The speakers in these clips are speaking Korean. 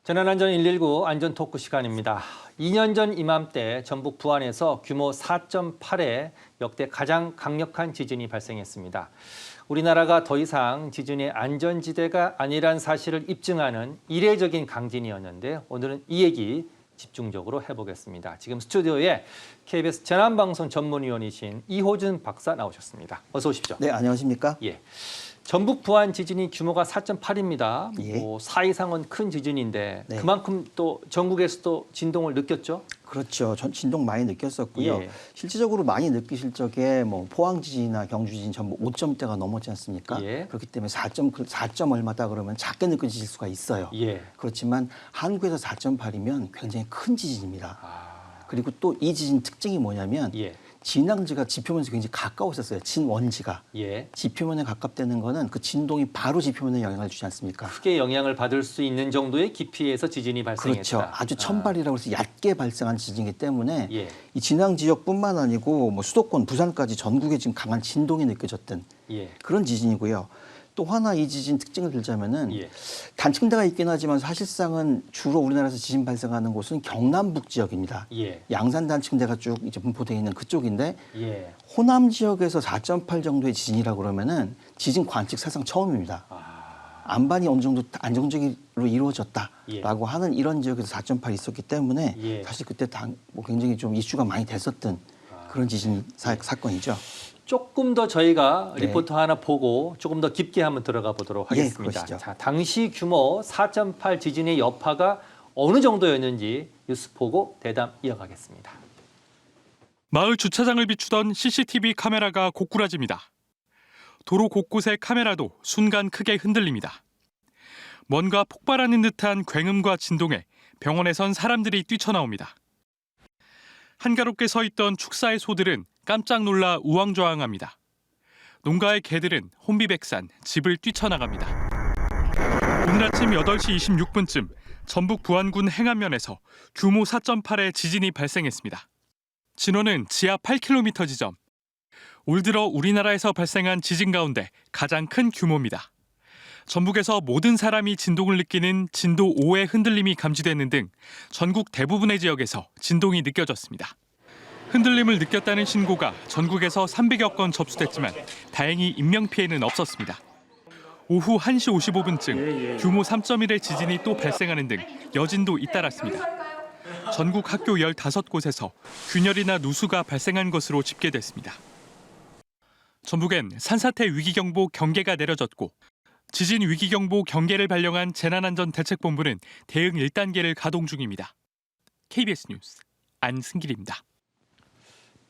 재난안전 119 안전 토크 시간입니다. 2년 전 이맘때 전북 부안에서 규모 4.8의 역대 가장 강력한 지진이 발생했습니다. 우리나라가 더 이상 지진의 안전지대가 아니란 사실을 입증하는 이례적인 강진이었는데 오늘은 이 얘기 집중적으로 해보겠습니다. 지금 스튜디오에 KBS 재난방송 전문위원이신 이호준 박사 나오셨습니다. 어서 오십시오. 네, 안녕하십니까? 예. 전북 부안 지진이 규모가 4.8입니다. 예. 4 이상은 큰 지진인데 네. 그만큼 또 전국에서도 진동을 느꼈죠? 그렇죠. 전 진동 많이 느꼈었고요. 예. 실질적으로 많이 느끼실 적에 뭐 포항 지진이나 경주 지진 전부 5점대가 넘었지 않습니까? 예. 그렇기 때문에 4점 얼마다 그러면 작게 느껴질 수가 있어요. 예. 그렇지만 한국에서 4.8이면 굉장히 큰 지진입니다. 아, 그리고 또 이 지진 특징이 뭐냐면 예. 진앙지가 지표면에서 굉장히 가까웠었어요. 진원지가. 예. 지표면에 가깝다는 거는 그 진동이 바로 지표면에 영향을 주지 않습니까? 크게 영향을 받을 수 있는 정도의 깊이에서 지진이 발생했다. 그렇죠. 아주 천발이라고 해서 얕게 발생한 지진이기 때문에 예. 이 진앙 지역뿐만 아니고 뭐 수도권, 부산까지 전국에 지금 강한 진동이 느껴졌던 예. 그런 지진이고요. 또 하나 이 지진 특징을 들자면은 예. 단층대가 있긴 하지만 사실상은 주로 우리나라에서 지진 발생하는 곳은 경남북 지역입니다. 예. 양산 단층대가 쭉 이제 분포되어 있는 그쪽인데 예. 호남 지역에서 4.8 정도의 지진이라 그러면은 지진 관측 사상 처음입니다. 안반이 어느 정도 안정적으로 이루어졌다라고 예. 하는 이런 지역에서 4.8이 있었기 때문에 예. 사실 그때 뭐 굉장히 좀 이슈가 많이 됐었던 그런 지진 사건이죠. 조금 더 저희가 네. 리포터 하나 보고 조금 더 깊게 한번 들어가 보도록 예, 하겠습니다. 그러시죠. 자, 당시 규모 4.8 지진의 여파가 어느 정도였는지 뉴스 보고 대담 이어가겠습니다. 마을 주차장을 비추던 CCTV 카메라가 고꾸라집니다. 도로 곳곳의 카메라도 순간 크게 흔들립니다. 뭔가 폭발하는 듯한 굉음과 진동에 병원에선 사람들이 뛰쳐나옵니다. 한가롭게 서 있던 축사의 소들은 깜짝 놀라 우왕좌왕합니다. 농가의 개들은 혼비백산 집을 뛰쳐나갑니다. 오늘 아침 8시 26분쯤 전북 부안군 행안면에서 규모 4.8의 지진이 발생했습니다. 진원은 지하 8km 지점. 올 들어 우리나라에서 발생한 지진 가운데 가장 큰 규모입니다. 전북에서 모든 사람이 진동을 느끼는 진도 5의 흔들림이 감지되는 등 전국 대부분의 지역에서 진동이 느껴졌습니다. 흔들림을 느꼈다는 신고가 전국에서 300여 건 접수됐지만 다행히 인명피해는 없었습니다. 오후 1시 55분쯤 규모 3.1의 지진이 또 발생하는 등 여진도 잇따랐습니다. 전국 학교 15곳에서 균열이나 누수가 발생한 것으로 집계됐습니다. 전북엔 산사태 위기경보 경계가 내려졌고 지진 위기경보 경계를 발령한 재난안전대책본부는 대응 1단계를 가동 중입니다. KBS 뉴스 안승길입니다.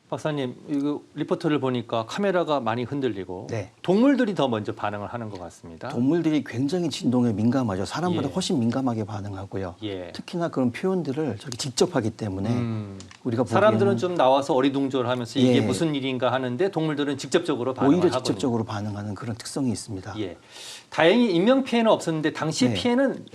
박사님, 이거 리포터를 보니까 카메라가 많이 흔들리고 네. 동물들이 더 먼저 반응을 하는 것 같습니다. 동물들이 굉장히 진동에 민감하죠. 사람보다 예. 훨씬 민감하게 반응하고요. 예. 특히나 그런 표현들을 저기 직접 하기 때문에 우리가 사람들은 보기에는 좀 나와서 어리둥절하면서 이게 예. 무슨 일인가 하는데 동물들은 직접적으로 반응을 오히려 하거든요. 직접적으로 반응하는 그런 특성이 있습니다. 예. 다행히 인명 피해는 없었는데 당시 네. 피해는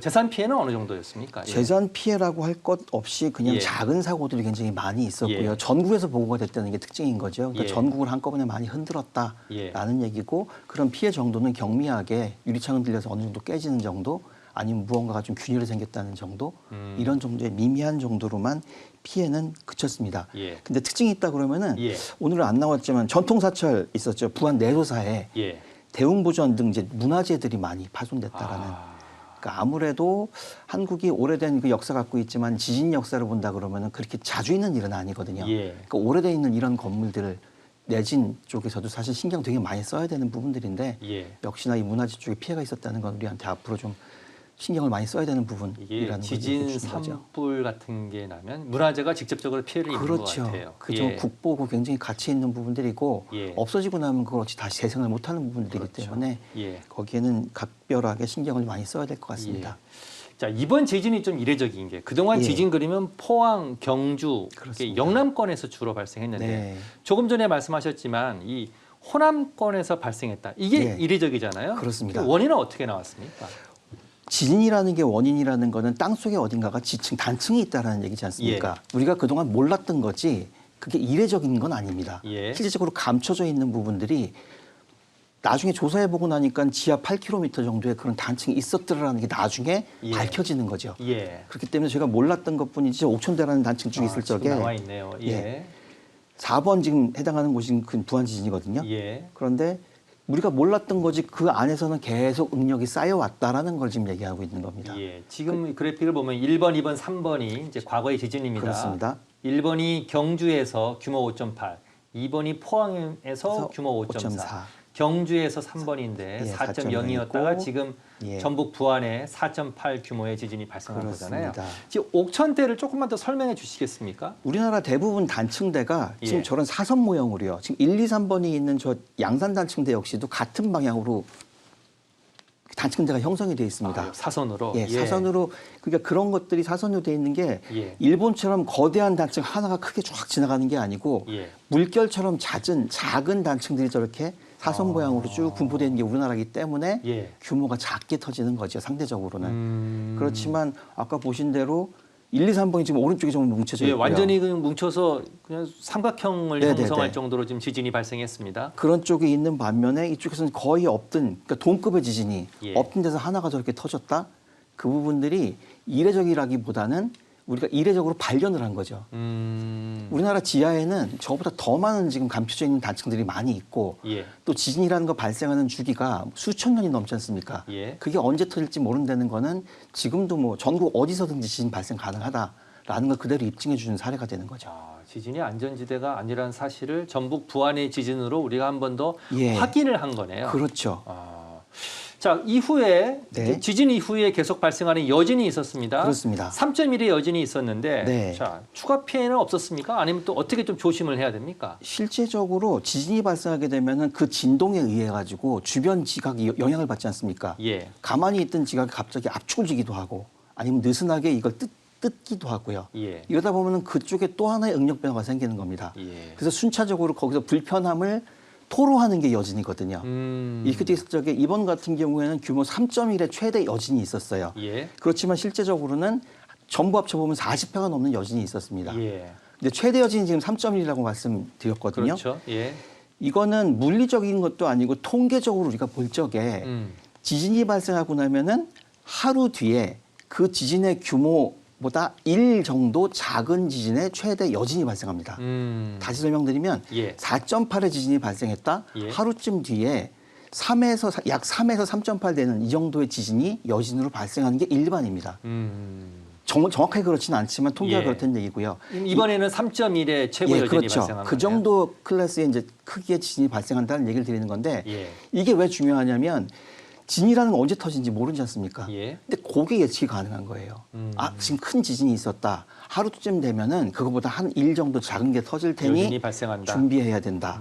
재산 피해는 어느 정도였습니까? 예. 재산 피해라고 할 것 없이 그냥 예. 작은 사고들이 굉장히 많이 있었고요. 예. 전국에서 보고가 됐다는 게 특징인 거죠. 그러니까 예. 전국을 한꺼번에 많이 흔들었다라는 예. 얘기고 그런 피해 정도는 경미하게 유리창 흔들려서 어느 정도 깨지는 정도 아니면 무언가가 좀 균열이 생겼다는 정도 이런 정도의 미미한 정도로만 피해는 그쳤습니다. 예. 근데 특징이 있다 그러면은 예. 오늘은 안 나왔지만 전통사철 있었죠. 부안 내도사에 예. 대웅보전 등 이제 문화재들이 많이 파손됐다라는 그러니까 아무래도 한국이 오래된 그 역사 갖고 있지만 지진 역사를 본다 그러면은 그렇게 자주 있는 일은 아니거든요. 예. 그러니까 오래돼 있는 이런 건물들을 내진 쪽에서도 사실 신경 되게 많이 써야 되는 부분들인데 예. 역시나 이 문화재 쪽에 피해가 있었다는 건 우리한테 앞으로 좀 신경을 많이 써야 되는 이게 부분이라는 걸 지진 얘기해 주는 거죠. 산불 같은 게 나면 문화재가 직접적으로 피해를 입는 것 그렇죠. 같아요. 그죠. 예. 국보고 굉장히 가치 있는 부분들이고 예. 없어지고 나면 그걸 어찌 다시 재생을 못하는 부분들이기 그렇죠. 때문에 예. 거기에는 각별하게 신경을 많이 써야 될 것 같습니다. 자, 이번 지진이 좀 이례적인 게 그동안 예. 지진 그리면 포항, 경주, 그렇습니다. 영남권에서 주로 발생했는데 네. 조금 전에 말씀하셨지만 이 호남권에서 발생했다. 이게 예. 이례적이잖아요. 그렇습니다. 그 원인은 어떻게 나왔습니까? 지진이라는 게 원인이라는 거는 땅속에 어딘가가 지층, 단층이 있다는 얘기지 않습니까? 우리가 그동안 몰랐던 거지 그게 이례적인 건 아닙니다. 예. 실질적으로 감춰져 있는 부분들이 나중에 조사해보고 나니까 지하 8km 정도의 그런 단층이 있었더라는 게 나중에 예. 밝혀지는 거죠. 예. 그렇기 때문에 제가 몰랐던 것뿐이지 옥천대라는 단층 쭉 있을 지금 적에 나와 있네요. 예. 예. 4번 지금 해당하는 곳이 그 부안 지진이거든요. 예. 그런데 우리가 몰랐던 거지 그 안에서는 계속 응력이 쌓여왔다라는 걸 지금 얘기하고 있는 겁니다. 예. 지금 그래픽을 보면 1번, 2번, 3번이 이제 과거의 지진입니다. 그렇습니다. 1번이 경주에서 규모 5.8, 2번이 포항에서 그래서 규모 5.4. 5.4. 경주에서 3번인데 예, 4.0이었다가 4.0이었고, 지금 예. 전북 부안에 4.8 규모의 지진이 발생한 그렇습니다. 거잖아요. 지금 옥천대를 조금만 더 설명해 주시겠습니까? 우리나라 대부분 단층대가 지금 예. 저런 사선 모형으로요. 지금 1, 2, 3번이 있는 저 양산 단층대 역시도 같은 방향으로 단층대가 형성이 되어 있습니다. 아, 사선으로. 예, 사선으로 그러니까 그런 것들이 사선으로 되어 있는 게 예. 일본처럼 거대한 단층 하나가 크게 쫙 지나가는 게 아니고 예. 물결처럼 잦은 작은 단층들이 저렇게 사선 모양으로 쭉 분포되어 있는 게 우리나라이기 때문에 예. 규모가 작게 터지는 거죠. 상대적으로는. 그렇지만 아까 보신 대로 1, 2, 3번이 지금 오른쪽에 좀 뭉쳐져 예, 있고요. 완전히 그냥 뭉쳐서 그냥 삼각형을 네네네. 형성할 정도로 지금 지진이 발생했습니다. 그런 쪽에 있는 반면에 이쪽에서는 거의 없던 그러니까 동급의 지진이 예. 없던 데서 하나가 저렇게 터졌다. 그 부분들이 이례적이라기보다는 우리가 이례적으로 발견을 한 거죠. 우리나라 지하에는 저보다 더 많은 지금 감춰져 있는 단층들이 많이 있고 예. 또 지진이라는 거 발생하는 주기가 수천 년이 넘지 않습니까? 예. 그게 언제 터질지 모른다는 거는 지금도 뭐 전국 어디서든지 지진 발생 가능하다라는 걸 그대로 입증해 주는 사례가 되는 거죠. 아, 지진이 안전지대가 아니라는 사실을 전북 부안의 지진으로 우리가 한 번 더 예. 확인을 한 거네요. 그렇죠. 자, 이후에 네. 지진 이후에 계속 발생하는 여진이 있었습니다. 그렇습니다. 3.1의 여진이 있었는데 네. 자, 추가 피해는 없었습니까? 아니면 또 어떻게 좀 조심을 해야 됩니까? 실제적으로 지진이 발생하게 되면은 그 진동에 의해 가지고 주변 지각이 영향을 받지 않습니까? 예. 가만히 있던 지각이 갑자기 압축을 주기도 하고 아니면 느슨하게 이걸 뜯기도 하고요. 예. 이러다 보면은 그쪽에 또 하나의 응력 변화가 생기는 겁니다. 예. 그래서 순차적으로 거기서 불편함을 토로하는 게 여진이거든요. 이렇게 돼 있을 적에 이번 같은 경우에는 규모 3.1의 최대 여진이 있었어요. 예. 그렇지만 실제적으로는 전부 합쳐보면 40회가 넘는 여진이 있었습니다. 예. 근데 최대 여진이 지금 3.1이라고 말씀드렸거든요. 그렇죠. 예. 이거는 물리적인 것도 아니고 통계적으로 우리가 볼 적에 지진이 발생하고 나면은 하루 뒤에 그 지진의 규모보다 1 정도 작은 지진의 최대 여진이 발생합니다. 다시 설명드리면 예. 4.8의 지진이 발생했다. 예. 하루쯤 뒤에 약 3에서 3.8 되는 이 정도의 지진이 여진으로 발생하는 게 일반입니다. 정확하게 그렇지는 않지만 통계가 예. 그렇다는 얘기고요. 이번에는 3.1의 최고 예, 여진이 그렇죠. 발생한 그 거네요. 정도 클래스의 이제 크기의 지진이 발생한다는 얘기를 드리는 건데 예. 이게 왜 중요하냐면 진이라는 건 언제 터진지 모르지 않습니까? 예. 근데 그게 예측이 가능한 거예요. 아, 지금 큰 지진이 있었다. 하루쯤 되면은 그거보다 한 1 정도 작은 게 터질 테니 여진이 발생한다. 준비해야 된다.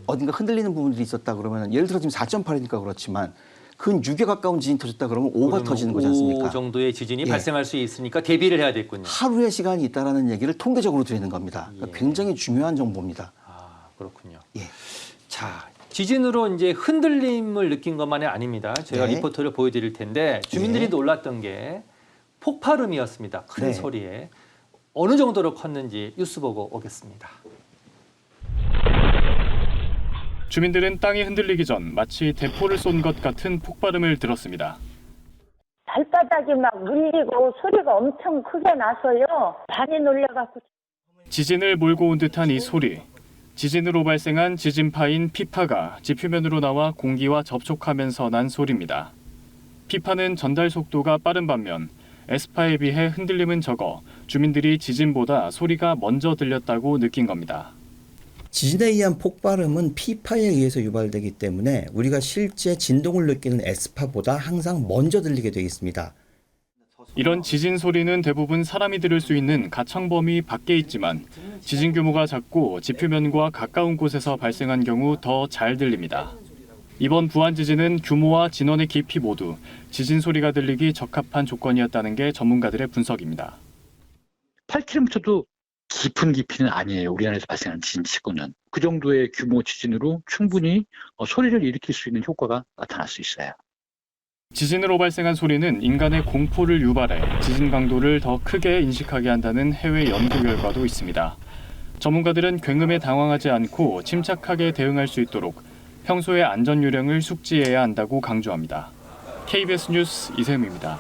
어딘가 흔들리는 부분들이 있었다 그러면 예를 들어 지금 4.8이니까 그렇지만 근 6에 가까운 지진이 터졌다 그러면 5가 그러면 터지는 거지 않습니까? 5 정도의 지진이 예. 발생할 수 있으니까 대비를 해야 되겠군요. 하루의 시간이 있다라는 얘기를 통계적으로 드리는 겁니다. 그러니까 예. 굉장히 중요한 정보입니다. 아, 그렇군요. 예. 자, 지진으로 이제 흔들림을 느낀 것만이 아닙니다. 제가 네. 리포터를 보여드릴 텐데 주민들이 예. 놀랐던 게 폭발음이었습니다. 큰 네. 소리에. 어느 정도로 컸는지 뉴스 보고 오겠습니다. 주민들은 땅이 흔들리기 전 마치 대포를 쏜 것 같은 폭발음을 들었습니다. 발바닥이 막 울리고 소리가 엄청 크게 나서요. 많이 놀래갖고. 지진을 몰고 온 듯한 이 소리. 지진으로 발생한 지진파인 피파가 지표면으로 나와 공기와 접촉하면서 난 소리입니다. 피파는 전달 속도가 빠른 반면 에스파에 비해 흔들림은 적어 주민들이 지진보다 소리가 먼저 들렸다고 느낀 겁니다. 지진에 의한 폭발음은 피파에 의해서 유발되기 때문에 우리가 실제 진동을 느끼는 에스파보다 항상 먼저 들리게 되어 있습니다. 이런 지진 소리는 대부분 사람이 들을 수 있는 가창 범위 밖에 있지만 지진 규모가 작고 지표면과 가까운 곳에서 발생한 경우 더 잘 들립니다. 이번 부안 지진은 규모와 진원의 깊이 모두 지진 소리가 들리기 적합한 조건이었다는 게 전문가들의 분석입니다. 8km도 깊은 깊이는 아니에요. 우리나라에서 발생한 지진 치고는. 그 정도의 규모 지진으로 충분히 소리를 일으킬 수 있는 효과가 나타날 수 있어요. 지진으로 발생한 소리는 인간의 공포를 유발해 지진 강도를 더 크게 인식하게 한다는 해외 연구 결과도 있습니다. 전문가들은 굉음에 당황하지 않고 침착하게 대응할 수 있도록 평소의 안전 요령을 숙지해야 한다고 강조합니다. KBS 뉴스 이세음입니다.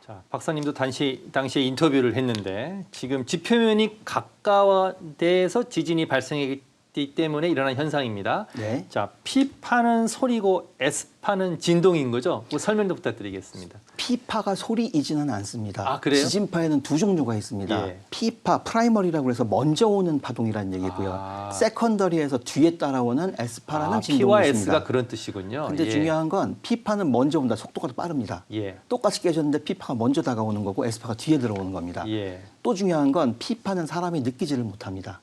자, 박사님도 당시에 인터뷰를 했는데 지금 지표면이 가까워돼서 지진이 발생했기 때문에 일어난 현상입니다. 네. 자, P파는 소리고 S파는 진동인 거죠? 그 설명도 부탁드리겠습니다. P파가 소리이지는 않습니다. 아, 그래요? 지진파에는 두 종류가 있습니다. 예. P파, 프라이머리라고 해서 먼저 오는 파동이라는 얘기고요. 아. 세컨더리에서 뒤에 따라오는 S파라는 진동이 P와 있습니다. S가 그런 뜻이군요. 근데 예. 중요한 건 P파는 먼저 온다. 속도가 더 빠릅니다. 예. 똑같이 깨졌는데 P파가 먼저 다가오는 거고 S파가 뒤에 들어오는 겁니다. 예. 또 중요한 건 P파는 사람이 느끼지를 못합니다.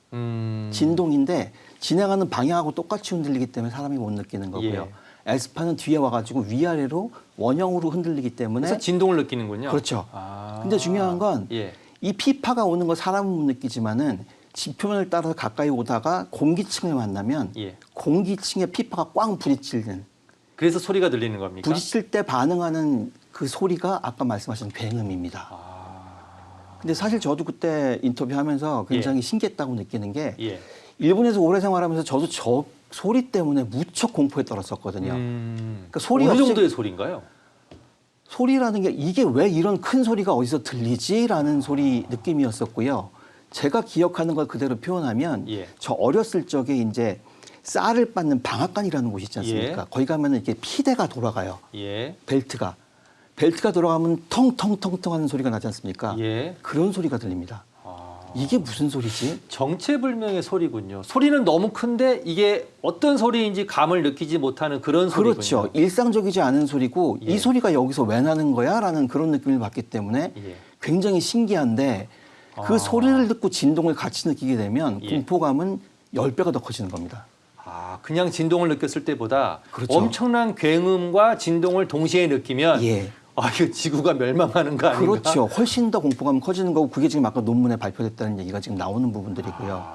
진동인데 진행하는 방향하고 똑같이 흔들리기 때문에 사람이 못 느끼는 거고요. S파는 뒤에 와가지고 위아래로 원형으로 흔들리기 때문에 그래서 진동을 느끼는군요. 그렇죠. 아. 근데 중요한 건 예. 이 P파가 오는 거 사람은 못 느끼지만은 지표면을 따라서 가까이 오다가 공기층을 만나면 예. 공기층에 P파가 꽝 부딪히는 그래서 소리가 들리는 겁니까? 부딪힐 때 반응하는 그 소리가 아까 말씀하신 굉음입니다. 근데 사실 저도 그때 인터뷰하면서 굉장히 신기했다고 느끼는 게 예. 일본에서 오래 생활하면서 저도 저 소리 때문에 무척 공포에 떨었었거든요. 그러니까 소리 어느 없이 정도의 소리인가요? 소리라는 게 이게 왜 이런 큰 소리가 어디서 들리지라는 소리 느낌이었었고요. 제가 기억하는 걸 그대로 표현하면 예. 저 어렸을 적에 이제 쌀을 빻는 방앗간이라는 곳이 있지 않습니까? 예. 거기 가면은 이렇게 피대가 돌아가요. 예. 벨트가 돌아가면 텅텅텅텅 하는 소리가 나지 않습니까? 예. 그런 소리가 들립니다. 이게 무슨 소리지? 정체불명의 소리군요. 소리는 너무 큰데 이게 어떤 소리인지 감을 느끼지 못하는 그런 소리군요. 그렇죠. 일상적이지 않은 소리고 예. 이 소리가 여기서 왜 나는 거야? 라는 그런 느낌을 받기 때문에 예. 굉장히 신기한데 그 아. 소리를 듣고 진동을 같이 느끼게 되면 예. 공포감은 10배가 더 커지는 겁니다. 아, 그냥 진동을 느꼈을 때보다 그렇죠. 엄청난 굉음과 진동을 동시에 느끼면 예. 아, 이거 지구가 멸망하는 거 아닌가? 그렇죠. 훨씬 더 공포감이 커지는 거고 그게 지금 아까 논문에 발표됐다는 얘기가 지금 나오는 부분들이고요.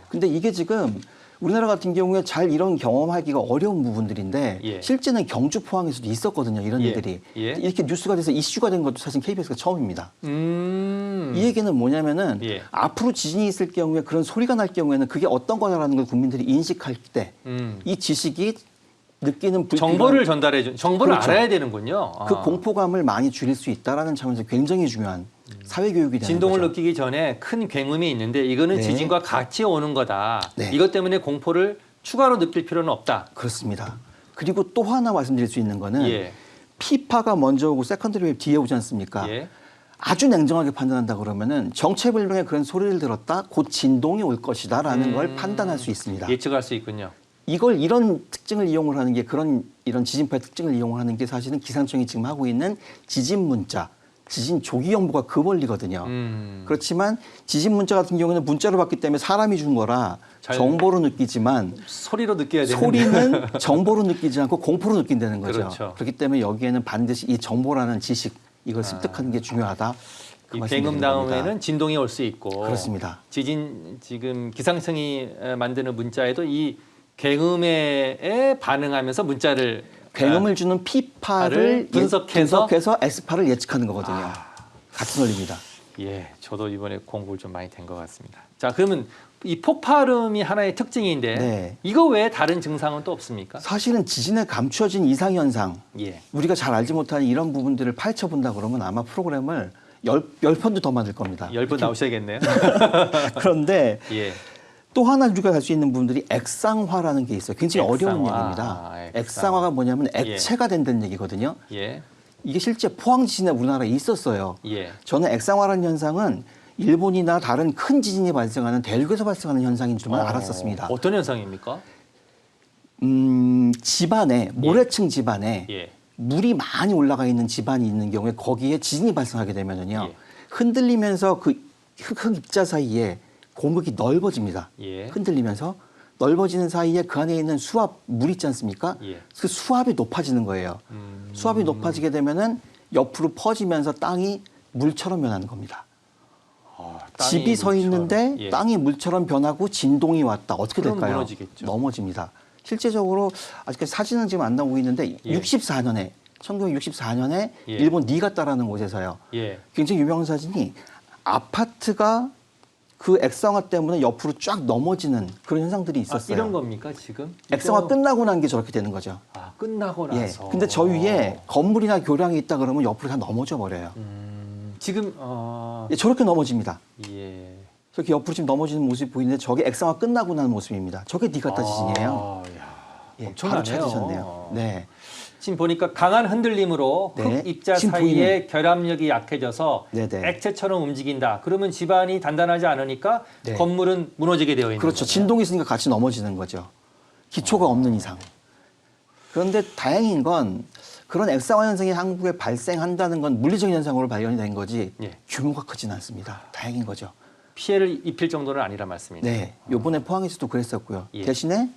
근데 이게 지금 우리나라 같은 경우에 잘 이런 경험하기가 어려운 부분들인데 예. 실제는 경주 포항에서도 있었거든요. 이런 예. 일들이. 예. 이렇게 뉴스가 돼서 이슈가 된 것도 사실 KBS가 처음입니다. 이 얘기는 뭐냐면은 예. 앞으로 지진이 있을 경우에 그런 소리가 날 경우에는 그게 어떤 거라는 걸 국민들이 인식할 때 이 지식이 느끼는 정보를 전달해 준 정보를 그렇죠. 알아야 되는군요. 그 아. 공포감을 많이 줄일 수 있다라는 차원에서 굉장히 중요한 사회 교육이 되는 진동을 거죠. 느끼기 전에 큰 굉음이 있는데 이거는 네. 지진과 같이 오는 거다. 네. 이것 때문에 공포를 추가로 느낄 필요는 없다. 그렇습니다. 그리고 또 하나 말씀드릴 수 있는 거는 예. P파가 먼저 오고 세컨더리 웨이브 뒤에 오지 않습니까? 예. 아주 냉정하게 판단한다 그러면은 정체불명의 그런 소리를 들었다 곧 진동이 올 것이다라는 걸 판단할 수 있습니다. 예측할 수 있군요. 이걸 이런 특징을 이용을 하는 게 이런 지진파의 특징을 이용을 하는 게 사실은 기상청이 지금 하고 있는 지진 문자, 지진 조기 경보가 그 원리거든요. 그렇지만 지진 문자 같은 경우는 문자로 받기 때문에 사람이 준 거라 정보로 느끼지만 소리로 느껴야 되는데. 소리는 정보로 느끼지 않고 공포로 느낀다는 거죠. 그렇죠. 그렇기 때문에 여기에는 반드시 이 정보라는 지식 이걸 습득하는 게 중요하다. 그 이 말씀드리는 굉음 겁니다. 다음에는 진동이 올 수 있고. 그렇습니다. 지진 지금 기상청이 만드는 문자에도 이 굉음에 반응하면서 문자를 굉음을 주는 P파를 분석해서 S파를 예측하는 거거든요. 같은 원리입니다. 예, 저도 이번에 공부를 좀 많이 된 것 같습니다. 자, 그러면 이 폭발음이 하나의 특징인데 네. 이거 외에 다른 증상은 또 없습니까? 사실은 지진에 감추어진 이상현상, 예. 우리가 잘 알지 못하는 이런 부분들을 파헤쳐본다 그러면 아마 프로그램을 10편도 더 만들 겁니다. 10번 나오셔야겠네요. 그런데 예. 또 하나 우리가 갈 수 있는 부분들이 액상화라는 게 있어요. 굉장히 어려운 액상화. 얘기입니다. 아, 액상화가 뭐냐면 액체가 된다는 얘기거든요. 예. 이게 실제 포항 지진에 우리나라에 있었어요. 예. 저는 액상화라는 현상은 일본이나 다른 큰 지진이 발생하는 대륙에서 발생하는 현상인 줄만 알았었습니다. 어떤 현상입니까? 집안에 모래층 집안에 예. 물이 많이 올라가 있는 집안이 있는 경우에 거기에 지진이 발생하게 되면은요. 예. 흔들리면서 그 흙 입자 사이에 공극이 넓어집니다. 예. 흔들리면서 넓어지는 사이에 그 안에 있는 수압 물 있지 않습니까? 예. 그 수압이 높아지는 거예요. 수압이 높아지게 되면은 옆으로 퍼지면서 땅이 물처럼 변하는 겁니다. 땅이 집이 서 있는데 물처럼. 예. 땅이 물처럼 변하고 진동이 왔다. 어떻게 그럼 될까요? 무너지겠죠. 넘어집니다. 실제적으로 아직까지 사진은 지금 안 나오고 있는데 예. 64년에 1964년에 예. 일본 니가타라는 곳에서요. 예. 굉장히 유명한 사진이 아파트가 그 액상화 때문에 옆으로 쫙 넘어지는 그런 현상들이 있었어요. 이런 겁니까 지금? 액상화 이거- 끝나고 난 게 저렇게 되는 거죠. 끝나고 예. 나서. 근데 저 위에 건물이나 교량이 있다 그러면 옆으로 다 넘어져 버려요. 지금 예, 저렇게 넘어집니다. 예. 저렇게 옆으로 지금 넘어지는 모습이 보이는데 저게 액상화 끝나고 난 모습입니다. 저게 니가타 지진이에요. 야, 예, 엄청나네요. 바로 찾으셨네요. 네. 지금 보니까 강한 흔들림으로 네. 흙 입자 지금 사이에 결합력이 약해져서 네네. 액체처럼 움직인다. 그러면 집안이 단단하지 않으니까 네. 건물은 무너지게 되어 있는 그렇죠. 거네요. 진동이 있으니까 같이 넘어지는 거죠. 기초가 없는 이상. 그런데 다행인 건 그런 액상화 현상이 한국에 발생한다는 건 물리적인 현상으로 발견이 된 거지 예. 규모가 크진 않습니다. 다행인 거죠. 피해를 입힐 정도는 아니란 말씀이네요. 네. 요번에 포항에서도 그랬었고요. 예. 대신에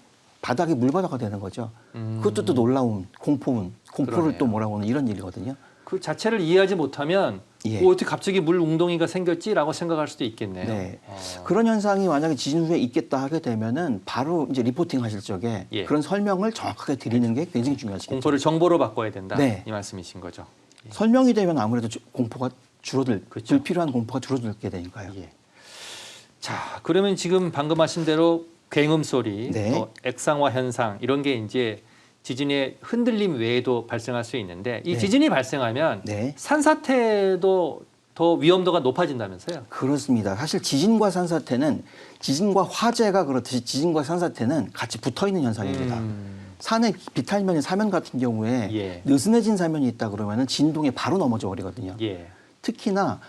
바닥이 물바다가 되는 거죠. 그것도 또 놀라운 공포를 그러네요. 또 몰아오는 이런 일이거든요. 그 자체를 이해하지 못하면 예. 어떻게 갑자기 물 웅덩이가 생겼지라고 생각할 수도 있겠네요. 네. 그런 현상이 만약에 지진 후에 있겠다 하게 되면은 바로 이제 리포팅 하실 적에 예. 그런 설명을 정확하게 드리는 게 굉장히 중요하시겠죠. 공포를 정보로 바꿔야 된다. 네. 이 말씀이신 거죠. 설명이 되면 아무래도 공포가 줄어들, 그렇죠. 불필요한 공포가 줄어들게 되니까요. 예. 자, 그러면 지금 방금 하신 대로 굉음 소리, 네. 또 액상화 현상 이런 게 이제 지진의 흔들림 외에도 발생할 수 있는데 이 네. 지진이 발생하면 네. 산사태도 더 위험도가 높아진다면서요? 그렇습니다. 사실 지진과 산사태는 지진과 화재가 그렇듯이 지진과 산사태는 같이 붙어 있는 현상입니다. 산의 비탈면이 사면 같은 경우에 예. 느슨해진 사면이 있다 그러면은 진동에 바로 넘어져 버리거든요. 예. 특히나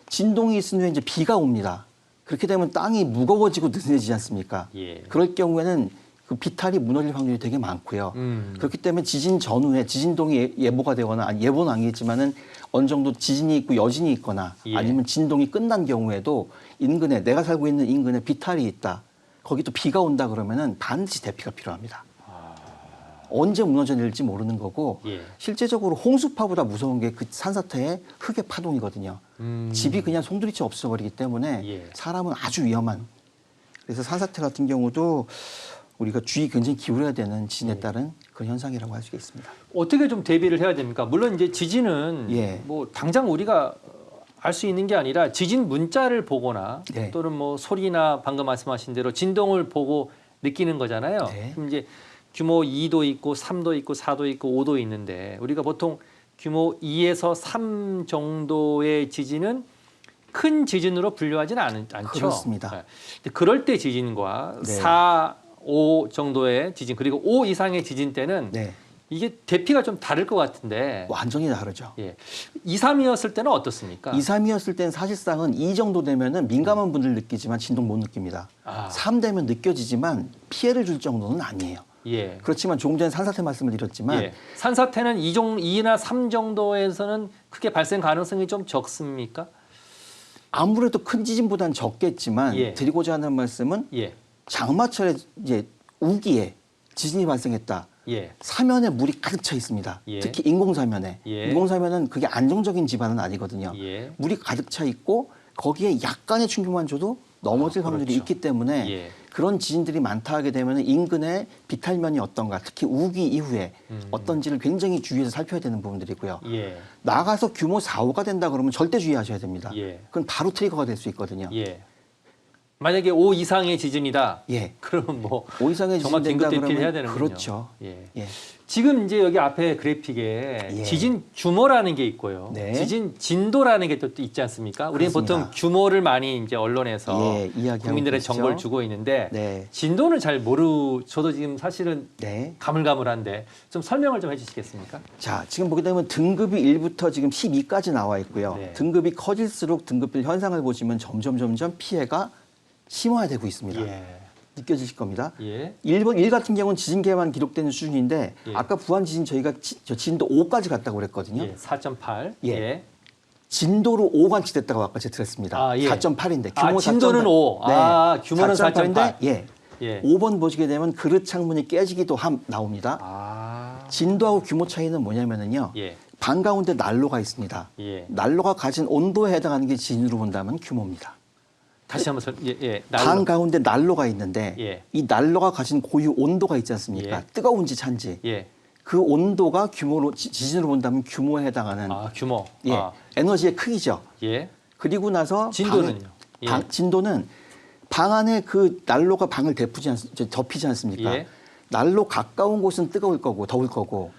진동이 있은 후에 이제 비가 옵니다. 그렇게 되면 땅이 무거워지고 느슨해지지 않습니까? 예. 그럴 경우에는 그 비탈이 무너질 확률이 되게 많고요. 그렇기 때문에 지진 전후에 지진동이 예보가 되거나 아니 예보는 아니겠지만은 어느 정도 지진이 있고 여진이 있거나 예. 아니면 진동이 끝난 경우에도 인근에 내가 살고 있는 인근에 비탈이 있다. 거기 또 비가 온다 그러면은 반드시 대피가 필요합니다. 언제 무너져 내릴지 모르는 거고 예. 실제적으로 홍수파보다 무서운 게 그 산사태의 흙의 파동이거든요. 집이 그냥 송두리째 없어버리기 때문에 예. 사람은 아주 위험한. 그래서 산사태 같은 경우도 우리가 주의 굉장히 기울여야 되는 지진에 따른 그런 현상이라고 할 수 있습니다. 어떻게 좀 대비를 해야 됩니까? 물론 이제 지진은 예. 뭐 당장 우리가 알 수 있는 게 아니라 지진 문자를 보거나 네. 또는 뭐 소리나 방금 말씀하신 대로 진동을 보고 느끼는 거잖아요. 네. 그럼 이제 규모 2도 있고 3도 있고 4도 있고 5도 있는데 우리가 보통 규모 2에서 3 정도의 지진은 큰 지진으로 분류하지는 않죠. 그렇습니다. 네. 근데 그럴 때 지진과 네. 4, 5 정도의 지진 그리고 5 이상의 지진 때는 네. 이게 대피가 좀 다를 것 같은데 완전히 다르죠. 예. 2, 3이었을 때는 어떻습니까? 2, 3이었을 때는 사실상은 2 정도 되면은 민감한 분들 느끼지만 진동 못 느낍니다. 아. 3 되면 느껴지지만 피해를 줄 정도는 아니에요. 예. 그렇지만 조금 전에 산사태 말씀을 드렸지만 예. 산사태는 2나 3 정도에서는 크게 발생 가능성이 좀 적습니까? 아무래도 큰 지진보다는 적겠지만 예. 드리고자 하는 말씀은 예. 장마철에 이제 우기에 지진이 발생했다. 예. 사면에 물이 가득 차 있습니다. 예. 특히 인공사면에. 예. 인공사면은 그게 안정적인 집안은 아니거든요. 예. 물이 가득 차 있고 거기에 약간의 충격만 줘도 넘어질 확률이 그렇죠. 있기 때문에 예. 그런 지진들이 많다 하게 되면 인근의 비탈면이 어떤가, 특히 우기 이후에 어떤지를 굉장히 주의해서 살펴야 되는 부분들이고요. 예. 나가서 규모 4, 5가 된다 그러면 절대 주의하셔야 됩니다. 예. 그건 바로 트리거가 될 수 있거든요. 예. 만약에 5 이상의 지진이다. 예. 그러면 뭐 5 이상의 정말 지진 긴급 된다 대피를 해야 그러면 되는군요. 그렇죠. 예. 예. 지금 이제 여기 앞에 그래픽에 예. 지진 규모라는 게 있고요. 네. 지진 진도라는 게 또 있지 않습니까? 우리는 그렇습니다. 보통 규모를 많이 이제 언론에서 예, 이야기하고 국민들의 계시죠. 정보를 주고 있는데 네. 진도는 잘 저도 지금 사실은 네. 가물가물한데 좀 설명을 좀 해주시겠습니까? 자, 지금 보게 되면 등급이 1부터 지금 12까지 나와 있고요. 네. 등급이 커질수록 등급별 현상을 보시면 점점 피해가 심화되고 있습니다. 예. 느껴지실 겁니다. 예. 1 같은 경우는 지진계만 기록되는 수준인데 예. 아까 부안 지진 저희가 저 진도 5까지 갔다고 그랬거든요. 예. 4.8. 예. 예. 진도로 5가 지됐다고 아까 제가 드렸습니다. 아, 예. 4.8인데 아, 규모 진도는 4.8. 5. 아, 규모는 4.8. 예. 예. 5번 보시게 되면 그릇 창문이 깨지기도 나옵니다. 아. 진도하고 규모 차이는 뭐냐면은요. 예. 방 가운데 난로가 있습니다. 예. 난로가 가진 온도에 해당하는 게 지진으로 본다면 규모입니다. 다시 한번 예. 방 가운데 난로가 있는데 예. 이 난로가 가진 고유 온도가 있지 않습니까? 예. 뜨거운지 찬지. 예. 그 온도가 규모로 지진으로 본다면 규모에 해당하는 아, 규모. 예, 아. 에너지의 크기죠. 예. 그리고 나서 진도는요? 예. 진도는 방 안에 그 난로가 방을 덮이지 않습니까? 예. 난로 가까운 곳은 뜨거울 거고 더울 거고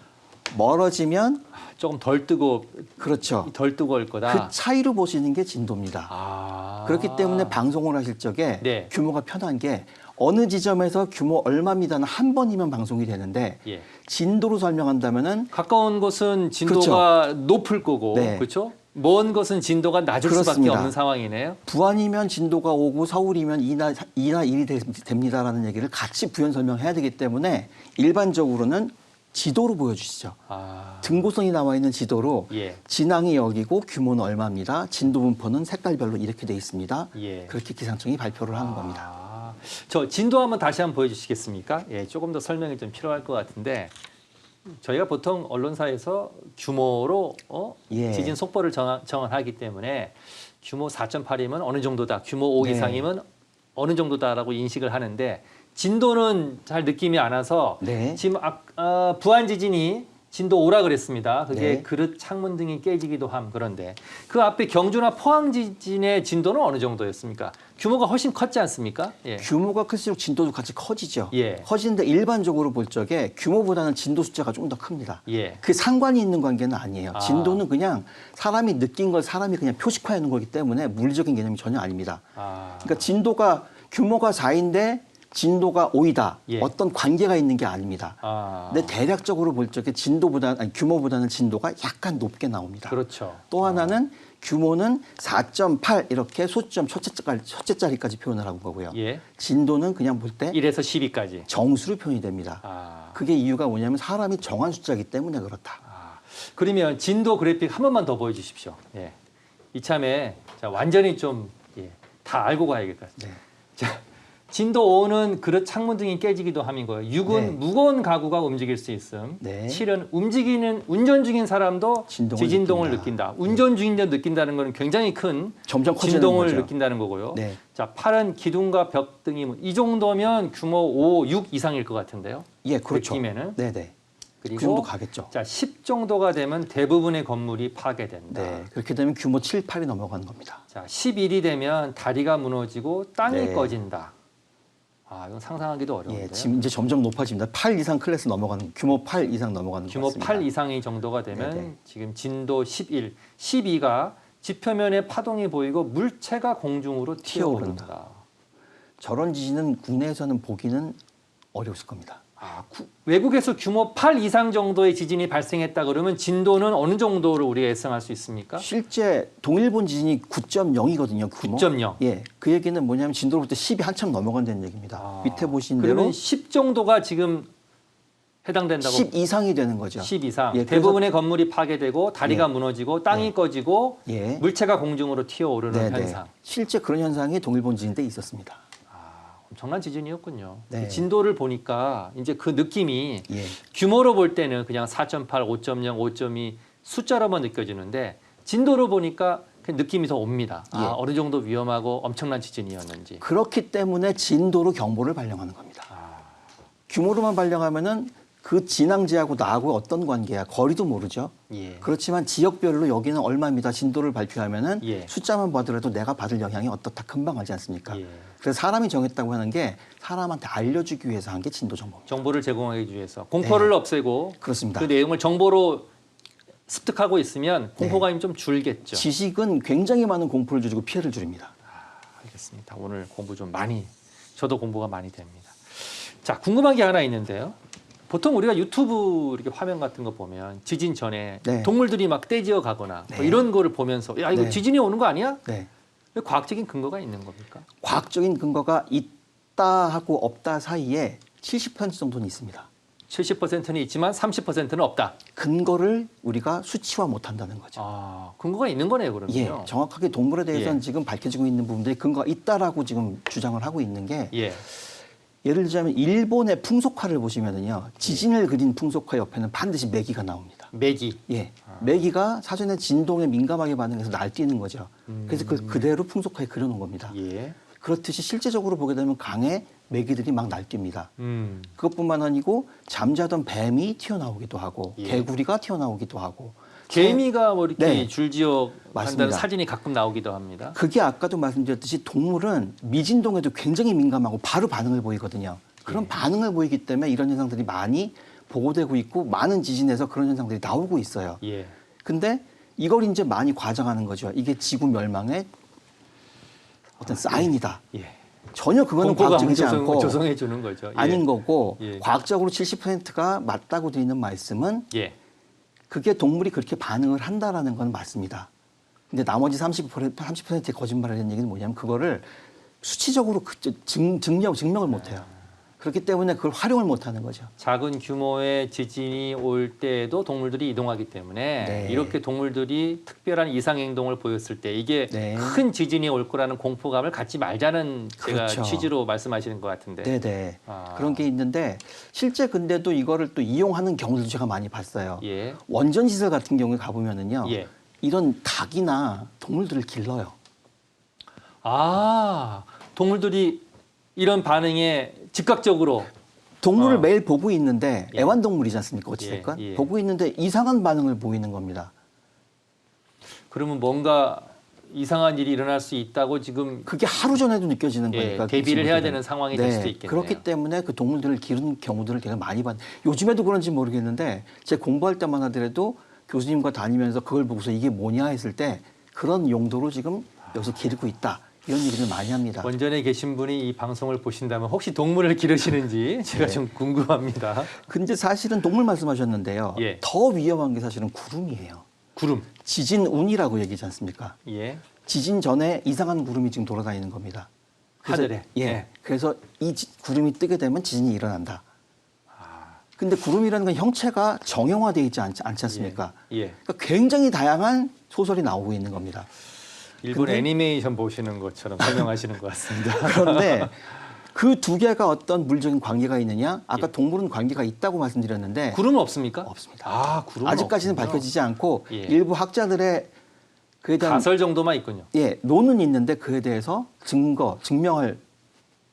멀어지면 조금 덜 뜨고 그렇죠. 덜 뜨거울 거다. 그 차이로 보시는 게 진도입니다. 아. 그렇기 때문에 방송을 하실 적에 네. 규모가 편한 게 어느 지점에서 규모 얼마입니다는 한 번이면 방송이 되는데 예. 진도로 설명한다면은 가까운 곳은 진도가 높을 거고, 네. 그렇죠? 먼 곳은 진도가 낮을 수밖에 그렇습니다. 없는 상황이네요. 부안이면 진도가 5고 서울이면 2나 1이 됩니다라는 얘기를 같이 부연 설명해야 되기 때문에 일반적으로는 지도로 보여주시죠. 아. 등고선이 나와 있는 지도로 예. 진앙이 여기고 규모는 얼마입니다. 진도 분포는 색깔별로 이렇게 돼 있습니다. 예. 그렇게 기상청이 발표를 하는 겁니다. 아, 저 진도 한번 다시 한번 보여주시겠습니까? 예, 조금 더 설명이 좀 필요할 것 같은데 저희가 보통 언론사에서 규모로 예. 지진 속보를 정하기 때문에 규모 4.8이면 어느 정도다, 규모 5 네. 이상이면 어느 정도다라고 인식을 하는데 진도는 잘 느낌이 안 와서 네. 지금 부안 지진이 진도 5라 그랬습니다. 그게 네. 그릇 창문 등이 깨지기도 함. 그런데 그 앞에 경주나 포항 지진의 진도는 어느 정도였습니까? 규모가 훨씬 컸지 않습니까? 예. 규모가 클수록 진도도 같이 커지죠. 예. 커지는데 일반적으로 볼 적에 규모보다는 진도 숫자가 좀 더 큽니다. 예. 그 상관이 있는 관계는 아니에요. 아. 진도는 그냥 사람이 느낀 걸 사람이 그냥 표식화해 놓은 거기 때문에 물리적인 개념이 전혀 아닙니다. 아. 그러니까 진도가 규모가 4인데 진도가 5이다. 예. 어떤 관계가 있는 게 아닙니다. 아. 근데 대략적으로 볼 적에 규모보다는 진도가 약간 높게 나옵니다. 그렇죠. 또 하나는 규모는 4.8 이렇게 소점 첫째 자리까지 표현을 하는 거고요. 예. 진도는 그냥 볼 때 1에서 10위까지. 정수로 표현이 됩니다. 아. 그게 이유가 뭐냐면 사람이 정한 숫자이기 때문에 그렇다. 그러면 진도 그래픽 한 번만 더 보여주십시오. 예. 이참에 자, 완전히 좀 다 알고 가야겠 것 같습니다. 네. 자, 진도 5는 그릇 창문 등이 깨지기도 함인 거예요. 6은 네. 무거운 가구가 움직일 수 있음. 네. 7은 운전 중인 사람도 진동을 지진동을 느낀다. 느낀다. 운전 중인데 느낀다는 것은 굉장히 큰 점점 커지는 진동을 거죠. 느낀다는 거고요. 네. 자, 8은 기둥과 벽 등이 이 정도면 규모 5, 6 이상일 것 같은데요. 예, 그렇죠. 느낌에는. 네네. 그리고 그 정도 가겠죠. 자, 10 정도가 되면 대부분의 건물이 파괴된다. 네. 그렇게 되면 규모 7, 8이 넘어가는 겁니다. 자, 11이 되면 다리가 무너지고 땅이 네. 꺼진다. 아, 이건 상상하기도 어려운데요. 예, 지금 이제 점점 높아집니다. 8 이상 클래스 넘어가는 규모 8 이상 넘어가는 규모 것 같습니다. 8 이상이 정도가 되면 네네. 지금 진도 11, 12가 지표면에 파동이 보이고 물체가 공중으로 튀어오른다. 튀어오른다. 저런 지진은 국내에서는 보기는 어려웠을 겁니다. 외국에서 규모 8 이상 정도의 지진이 발생했다 그러면 진도는 어느 정도를 우리가 예상할 수 있습니까? 실제 동일본 지진이 9.0이거든요. 규모. 9.0. 예, 그 얘기는 뭐냐면 진도로 볼 때 10이 한참 넘어간다는 얘기입니다. 아, 밑에 보신 대로 그러면 10 정도가 지금 해당된다고 10 이상이 되는 거죠. 10 이상. 예, 그래서- 대부분의 건물이 파괴되고 다리가 예. 무너지고 땅이 꺼지고 예. 물체가 공중으로 튀어오르는 네네. 현상. 실제 그런 현상이 동일본 지진 때 있었습니다. 엄청난 지진이었군요. 네. 진도를 보니까 이제 그 느낌이 예. 규모로 볼 때는 그냥 4.8, 5.0, 5.2 숫자로만 느껴지는데 진도로 보니까 그 느낌이 더 옵니다. 예. 어느 정도 위험하고 엄청난 지진이었는지. 그렇기 때문에 진도로 경보를 발령하는 겁니다. 규모로만 발령하면은 그 진앙지하고 나하고 어떤 관계야 거리도 모르죠. 예. 그렇지만 지역별로 여기는 얼마입니다. 진도를 발표하면은 예. 숫자만 봐더라도 내가 받을 영향이 어떻다 금방 알지 않습니까? 예. 그래서 사람이 정했다고 하는 게 사람한테 알려주기 위해서 한 게 진도 정보입니다. 정보를 제공하기 위해서 공포를 없애고 그렇습니다. 그 내용을 정보로 습득하고 있으면 공포감이 좀 줄겠죠. 지식은 굉장히 많은 공포를 주고 피해를 줄입니다. 알겠습니다. 오늘 공부 좀 많이, 저도 공부가 많이 됩니다. 자, 궁금한 게 하나 있는데요. 보통 우리가 유튜브 이렇게 화면 같은 거 보면 지진 전에 네. 동물들이 막 떼지어 가거나 뭐 네. 이런 거를 보면서 야, 이거 네. 지진이 오는 거 아니야? 네. 왜 과학적인 근거가 있는 겁니까? 과학적인 근거가 있다 하고 없다 사이에 70% 정도는 있습니다. 70%는 있지만 30%는 없다. 근거를 우리가 수치화 못한다는 거죠. 근거가 있는 거네요, 그러면요. 예, 정확하게 동물에 대해서는 예. 지금 밝혀지고 있는 부분들이 근거가 있다라고 지금 주장을 하고 있는 게 예. 예를 들자면 일본의 풍속화를 보시면은요 지진을 그린 풍속화 옆에는 반드시 메기가 나옵니다. 메기. 예, 메기가 사전에 진동에 민감하게 반응해서 날뛰는 거죠. 그래서 그걸 그대로 풍속화에 그려놓은 겁니다. 예. 그렇듯이 실제적으로 보게 되면 강에 메기들이 막 날뜁니다. 그것뿐만 아니고 잠자던 뱀이 튀어나오기도 하고 예. 개구리가 튀어나오기도 하고 개미가 뭐 이렇게 네. 줄지어 맞습니다. 한다는 사진이 가끔 나오기도 합니다. 그게 아까도 말씀드렸듯이 동물은 미진동에도 굉장히 민감하고 바로 반응을 보이거든요. 그런 예. 반응을 보이기 때문에 이런 현상들이 많이 보고되고 있고 많은 지진에서 그런 현상들이 나오고 있어요. 예. 근데 이걸 이제 많이 과장하는 거죠. 이게 지구 멸망의 어떤 사인이다. 예. 전혀 그거는 공포감 과학적이지 않고 조성해 주는 거죠. 예. 아닌 거고 예. 과학적으로 70%가 맞다고 되어 있는 말씀은 예. 그게 동물이 그렇게 반응을 한다라는 건 맞습니다. 근데 나머지 30%의 거짓말을 하는 얘기는 뭐냐면 그거를 수치적으로 증명을 못 해요. 그렇기 때문에 그걸 활용을 못 하는 거죠. 작은 규모의 지진이 올 때에도 동물들이 이동하기 때문에 네. 이렇게 동물들이 특별한 이상 행동을 보였을 때 이게 네. 큰 지진이 올 거라는 공포감을 갖지 말자는 제가 그렇죠. 취지로 말씀하시는 것 같은데. 네네. 아. 그런 게 있는데 실제 근데도 이거를 또 이용하는 경우도 제가 많이 봤어요. 예. 원전 시설 같은 경우에 가보면은요. 예. 이런 닭이나 동물들을 길러요. 아, 동물들이 이런 반응에 즉각적으로 동물을 매일 보고 있는데 예. 애완동물이지 않습니까? 어찌됐건. 예, 예. 보고 있는데 이상한 반응을 보이는 겁니다. 그러면 뭔가 이상한 일이 일어날 수 있다고 지금 그게 하루 전에도 느껴지는 예, 거니까. 대비를 해야 친구들은. 되는 상황이 될 수도 있겠네요. 그렇기 때문에 그 동물들을 기르는 경우들을 제가 많이 봤. 요즘에도 그런지 모르겠는데 제가 공부할 때만 하더라도 교수님과 다니면서 그걸 보고서 이게 뭐냐 했을 때 그런 용도로 지금 여기서 기르고 있다. 이런 얘기를 많이 합니다. 원전에 계신 분이 이 방송을 보신다면 혹시 동물을 기르시는지 제가 네. 좀 궁금합니다. 근데 사실은 동물 말씀하셨는데요. 예. 더 위험한 게 사실은 구름이에요. 구름. 지진운이라고 얘기하지 않습니까? 예. 지진 전에 이상한 구름이 지금 돌아다니는 겁니다. 그래서- 하늘에. 예. 예. 그래서 이 구름이 뜨게 되면 지진이 일어난다. 근데 구름이라는 건 형체가 정형화되어 있지 않지 않습니까? 예. 그러니까 굉장히 다양한 소설이 나오고 있는 겁니다. 일본 근데- 애니메이션 보시는 것처럼 설명하시는 것 같습니다. 그런데 그 두 개가 어떤 물적인 관계가 있느냐? 아까 예. 동물은 관계가 있다고 말씀드렸는데 구름은 없습니까? 없습니다. 아, 구름은 아직까지는 없군요. 밝혀지지 않고 예. 일부 학자들의 그에 대한 가설 정도만 있군요. 예, 논은 있는데 그에 대해서 증명할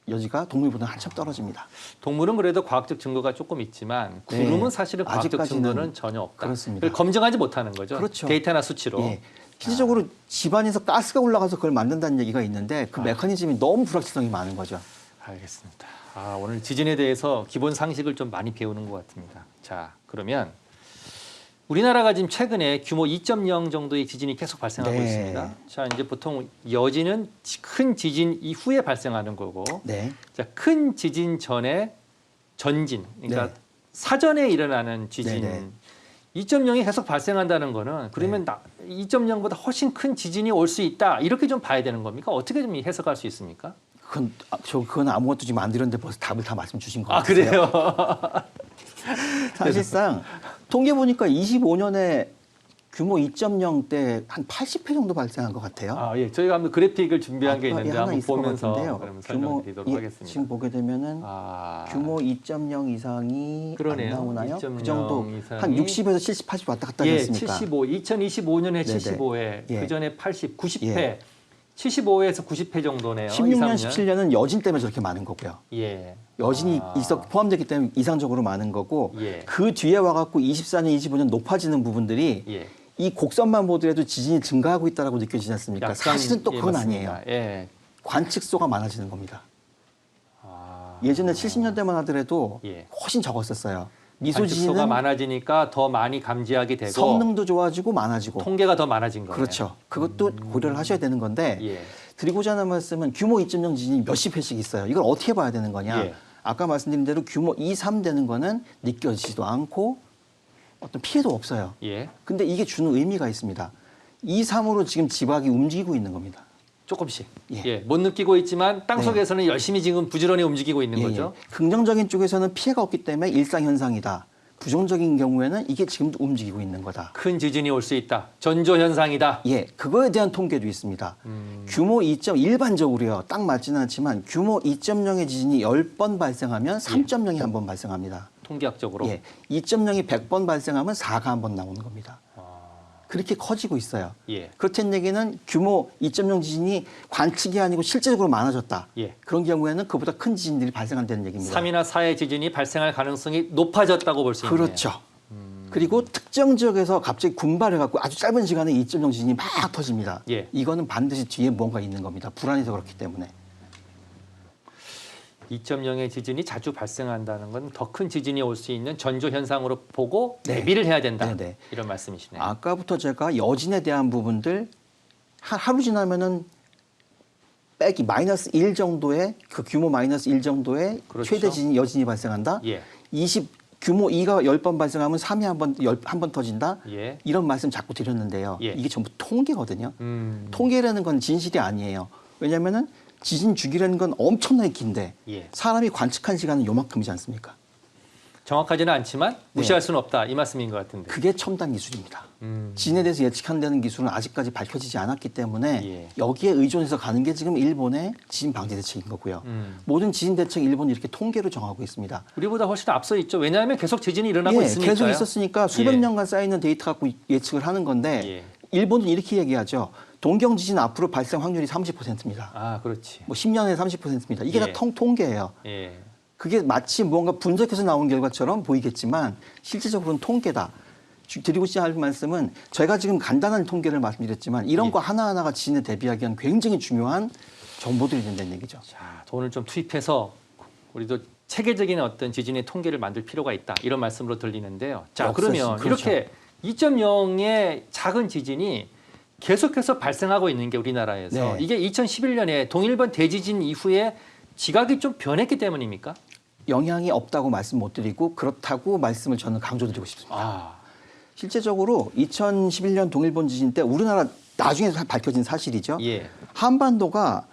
여지가 동물보다 한참 떨어집니다. 동물은 그래도 과학적 증거가 조금 있지만 네. 구름은 사실은 과학적 아직까지는 증거는 전혀 없다. 그렇습니다. 그걸 검증하지 못하는 거죠. 그렇죠. 데이터나 수치로. 예. 실질적으로 집안에서 가스가 올라가서 그걸 만든다는 얘기가 있는데 그 메커니즘이 너무 불확실성이 많은 거죠. 알겠습니다. 아, 오늘 지진에 대해서 기본 상식을 좀 많이 배우는 것 같습니다. 자, 그러면 우리나라가 지금 최근에 규모 2.0 정도의 지진이 계속 발생하고 네. 있습니다. 자, 이제 보통 여진은 큰 지진 이후에 발생하는 거고, 네. 자, 큰 지진 전에 전진, 그러니까 네. 사전에 일어나는 지진. 네네. 2.0이 계속 발생한다는 거는 그러면 2.0보다 훨씬 큰 지진이 올 수 있다 이렇게 좀 봐야 되는 겁니까? 어떻게 좀 해석할 수 있습니까? 그건 아무것도 지금 안 드렸는데 벌써 답을 다 말씀 주신 것 아, 같아요. 그래요? 사실상 통계 보니까 25년에 규모 2.0 때 한 80회 정도 발생한 것 같아요. 아, 예. 저희가 한번 그래픽을 준비한 게 예, 있는데 하나 한번 있을 것 보면서 같은데요. 그러면 설명드리도록 예, 하겠습니다. 지금 보게 되면은 아, 규모 2.0 이상이 그러네요. 안 나오나요? 2.0 그 정도 이상이- 한 60에서 70, 80 왔다 갔다 예, 했으니까. 75, 2025년에 네네. 75회, 예. 그 전에 80, 90회, 예. 75회에서 90회 정도네요. 16년, 2, 3년. 17년은 여진 때문에 저렇게 많은 거고요. 예. 여진이 아. 포함되기 때문에 이상적으로 많은 거고 예. 그 뒤에 와갖고 24년, 25년 높아지는 부분들이 예. 이 곡선만 보더라도 지진이 증가하고 있다고 느껴지지 않습니까? 약간, 사실은 또 예, 그건 맞습니다. 아니에요. 예. 관측소가 많아지는 겁니다. 아. 예전에 70년대만 하더라도 예. 훨씬 적었었어요. 관측소가 미소지진은 많아지니까 더 많이 감지하게 되고 성능도 좋아지고 많아지고. 통계가 더 많아진 거예요. 그렇죠. 그것도 고려를 하셔야 되는 건데 예. 드리고자 하는 말씀은 규모 2.0 지진이 몇십 회씩 있어요. 이걸 어떻게 봐야 되는 거냐. 예. 아까 말씀드린 대로 규모 2, 3 되는 거는 느껴지지도 않고 어떤 피해도 없어요. 예. 근데 이게 주는 의미가 있습니다. 2, 3으로 지금 지박이 움직이고 있는 겁니다. 조금씩. 예. 예. 못 느끼고 있지만 땅 네. 속에서는 열심히 지금 부지런히 움직이고 있는 예, 거죠. 예. 긍정적인 쪽에서는 피해가 없기 때문에 일상현상이다. 부정적인 경우에는 이게 지금도 움직이고 있는 거다. 큰 지진이 올 수 있다. 전조 현상이다. 예, 그거에 대한 통계도 있습니다. 음. 규모 2.0 일반적으로요. 딱 맞지는 않지만 규모 2.0의 지진이 10번 발생하면 3.0이 한 번 발생합니다. 통계학적으로. 예, 2.0이 100번 발생하면 4가 한 번 나오는 겁니다. 그렇게 커지고 있어요. 예. 그렇다는 얘기는 규모 2.0 지진이 관측이 아니고 실제적으로 많아졌다. 예. 그런 경우에는 그보다 큰 지진들이 발생한다는 얘기입니다. 3이나 4의 지진이 발생할 가능성이 높아졌다고 볼 수 있네요. 그렇죠. 그리고 특정 지역에서 갑자기 군발해갖고 아주 짧은 시간에 2.0 지진이 막 터집니다. 예. 이거는 반드시 뒤에 뭔가 있는 겁니다. 불안해서 그렇기 때문에. 2.0의 지진이 자주 발생한다는 건 더 큰 지진이 올 수 있는 전조 현상으로 보고 네. 대비를 해야 된다. 네네. 이런 말씀이시네요. 아까부터 제가 여진에 대한 부분들 하루 지나면은 빼기 -1 정도의 그 규모 -1 정도의 그렇죠. 최대 지진 여진이 발생한다. 예. 규모 2가 10번 발생하면 3이 한 번 터진다. 예. 이런 말씀 자꾸 드렸는데요. 예. 이게 전부 통계거든요. 음. 통계라는 건 진실이 아니에요. 왜냐하면은 지진 주기라는 건 엄청나게 긴데 예. 사람이 관측한 시간은 요만큼이지 않습니까? 정확하지는 않지만 무시할 수는 없다. 이 말씀인 것 같은데. 그게 첨단 기술입니다. 지진에 대해서 예측한다는 기술은 아직까지 밝혀지지 않았기 때문에 예. 여기에 의존해서 가는 게 지금 일본의 지진 방지 대책인 거고요. 모든 지진 대책 일본이 이렇게 통계로 정하고 있습니다. 우리보다 훨씬 앞서 있죠. 왜냐하면 계속 지진이 일어나고 있으니까요. 계속 있었으니까 수백 예. 년간 쌓이는 데이터 갖고 예측을 하는 건데 예. 일본은 이렇게 얘기하죠. 동경 지진 앞으로 발생 확률이 30%입니다. 아, 그렇지. 뭐 10년에 30%입니다. 이게 예. 다 통계예요. 예. 그게 마치 뭔가 분석해서 나온 결과처럼 보이겠지만 실질적으로는 통계다. 드리고 싶지 않은 말씀은 제가 지금 간단한 통계를 말씀드렸지만 이런 예. 거 하나하나가 지진에 대비하기 위한 굉장히 중요한 정보들이 된다는 얘기죠. 자, 돈을 좀 투입해서 우리도 체계적인 어떤 지진의 통계를 만들 필요가 있다. 이런 말씀으로 들리는데요. 자, 그러면 그렇죠. 이렇게 2.0의 작은 지진이 계속해서 발생하고 있는 게 우리나라에서 네. 이게 2011년에 동일본 대지진 이후에 지각이 좀 변했기 때문입니까? 영향이 없다고 말씀 못 드리고 그렇다고 말씀을 저는 강조드리고 싶습니다. 아, 실제적으로 2011년 동일본 지진 때 우리나라 나중에 밝혀진 사실이죠. 예, 한반도가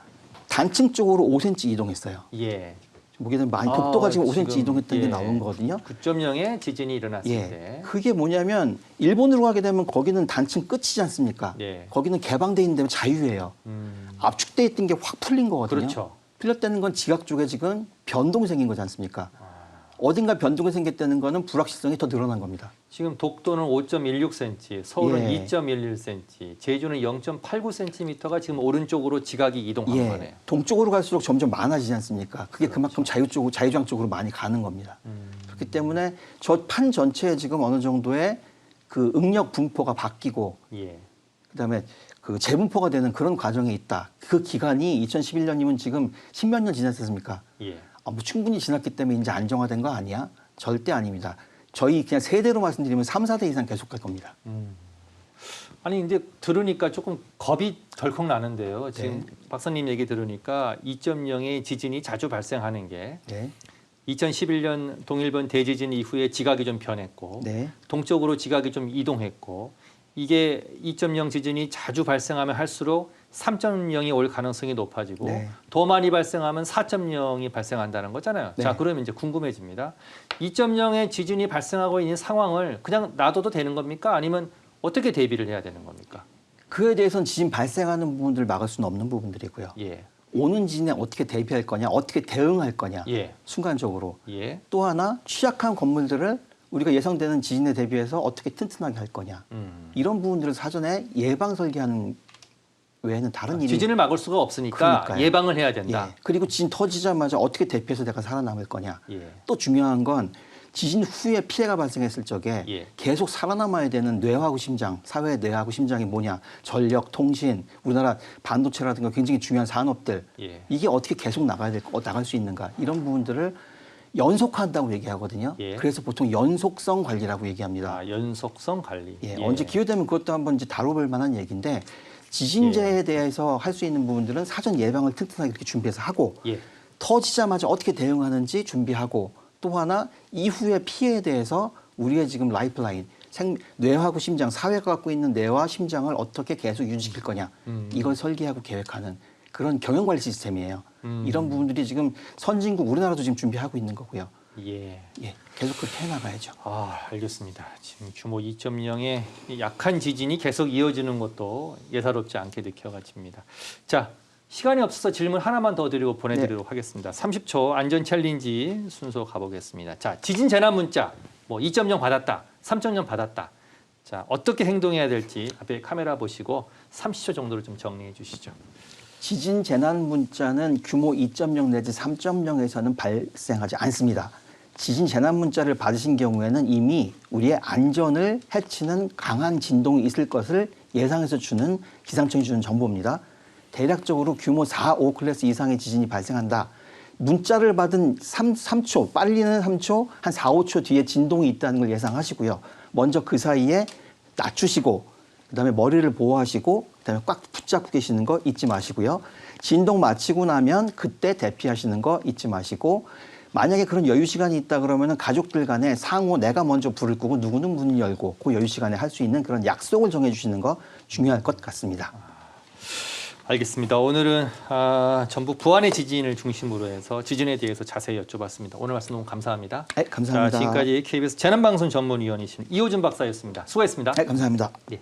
단층 쪽으로 5cm 이동했어요. 예. 보게 되면 많이 아, 독도가 지금 5cm 지금, 이동했던 게 예. 나온 거거든요. 9.0의 지진이 일어났을 예. 때. 그게 뭐냐면 일본으로 가게 되면 거기는 단층 끝이지 않습니까? 예. 거기는 개방돼 있는 데면 자유예요. 압축돼 있던 게 확 풀린 거거든요. 그렇죠. 풀렸다는 건 지각 쪽에 지금 변동이 생긴 거지 않습니까? 어딘가 변동이 생겼다는 거는 불확실성이 더 늘어난 겁니다. 지금 독도는 5.16cm, 서울은 예. 2.11cm, 제주는 0.89cm가 지금 오른쪽으로 지각이 이동한 거네요. 동쪽으로 갈수록 점점 많아지지 않습니까? 그게 그만큼 자유주장 쪽으로 많이 가는 겁니다. 그렇기 때문에 저 판 전체에 지금 어느 정도의 그 응력 분포가 바뀌고 예. 그다음에 그 재분포가 되는 그런 과정에 있다. 그 기간이 2011년이면 지금 10몇 년 지났습니까? 예. 뭐 충분히 지났기 때문에 이제 안정화된 거 아니야? 절대 아닙니다. 저희 그냥 세대로 말씀드리면 3, 4대 이상 계속 갈 겁니다. 아니 근데 들으니까 조금 겁이 덜컥 나는데요. 지금 네. 박사님 얘기 들으니까 2.0의 지진이 자주 발생하는 게 네. 2011년 동일본 대지진 이후에 지각이 좀 변했고 네. 동쪽으로 지각이 좀 이동했고 이게 2.0 지진이 자주 발생하면 할수록 3.0이 올 가능성이 높아지고 네. 더 많이 발생하면 4.0이 발생한다는 거잖아요. 네. 자, 그러면 이제 궁금해집니다. 2.0의 지진이 발생하고 있는 상황을 그냥 놔둬도 되는 겁니까? 아니면 어떻게 대비를 해야 되는 겁니까? 그에 대해서는 지진 발생하는 부분들을 막을 수는 없는 부분들이고요. 예. 오는 지진에 어떻게 대비할 거냐, 어떻게 대응할 거냐, 예. 순간적으로. 예. 또 하나 취약한 건물들을 우리가 예상되는 지진에 대비해서 어떻게 튼튼하게 할 거냐. 이런 부분들을 사전에 예방 설계하는 외에는 다른 일이 지진을 막을 수가 없으니까 그러니까요. 예방을 해야 된다. 예. 그리고 지진 터지자마자 어떻게 대피해서 내가 살아남을 거냐. 예. 또 중요한 건 지진 후에 피해가 발생했을 적에 예. 계속 살아남아야 되는 뇌하고 심장, 사회의 뇌하고 심장이 뭐냐. 전력, 통신, 우리나라 반도체라든가 굉장히 중요한 산업들. 예. 이게 어떻게 계속 나갈 수 있는가. 이런 부분들을 연속한다고 얘기하거든요. 예. 그래서 보통 연속성 관리라고 얘기합니다. 아, 연속성 관리. 예. 언제 기회되면 그것도 한번 이제 다뤄볼 만한 얘기인데 지진재해 예. 대해서 할 수 있는 부분들은 사전 예방을 튼튼하게 이렇게 준비해서 하고 예. 터지자마자 어떻게 대응하는지 준비하고 또 하나 이후의 피해에 대해서 우리의 지금 라이프라인 뇌하고 심장, 사회가 갖고 있는 뇌와 심장을 어떻게 계속 유지시킬 거냐 이걸 설계하고 계획하는 그런 경영관리 시스템이에요. 이런 부분들이 지금 선진국 우리나라도 지금 준비하고 있는 거고요. 예. 예, 계속 그렇게 해나가야죠. 아, 알겠습니다. 지금 규모 2.0의 약한 지진이 계속 이어지는 것도 예사롭지 않게 느껴집니다. 자, 시간이 없어서 질문 하나만 더 드리고 보내드리도록 하겠습니다. 30초 안전 챌린지 순서 가보겠습니다. 자, 지진 재난 문자 뭐 2.0 받았다, 3.0 받았다. 자, 어떻게 행동해야 될지 앞에 카메라 보시고 30초 정도로 좀 정리해 주시죠. 지진 재난 문자는 규모 2.0 내지 3.0에서는 발생하지 않습니다. 지진 재난 문자를 받으신 경우에는 이미 우리의 안전을 해치는 강한 진동이 있을 것을 예상해서 주는 기상청이 주는 정보입니다. 대략적으로 규모 4, 5 클래스 이상의 지진이 발생한다. 문자를 받은 3초, 빨리는 3초, 한 4, 5초 뒤에 진동이 있다는 걸 예상하시고요. 먼저 그 사이에 낮추시고 그다음에 머리를 보호하시고 그다음에 꽉 붙잡고 계시는 거 잊지 마시고요. 진동 마치고 나면 그때 대피하시는 거 잊지 마시고 만약에 그런 여유 시간이 있다 그러면은 가족들 간에 상호 내가 먼저 불을 끄고 누구는 문을 열고 그 여유 시간에 할 수 있는 그런 약속을 정해 주시는 거 중요할 것 같습니다. 알겠습니다. 오늘은 전북 부안의 지진을 중심으로 해서 지진에 대해서 자세히 여쭤봤습니다. 오늘 말씀 너무 감사합니다. 네, 감사합니다. 자, 지금까지 KBS 재난방송 전문위원이신 이호준 박사였습니다. 수고했습니다. 네, 감사합니다. 예.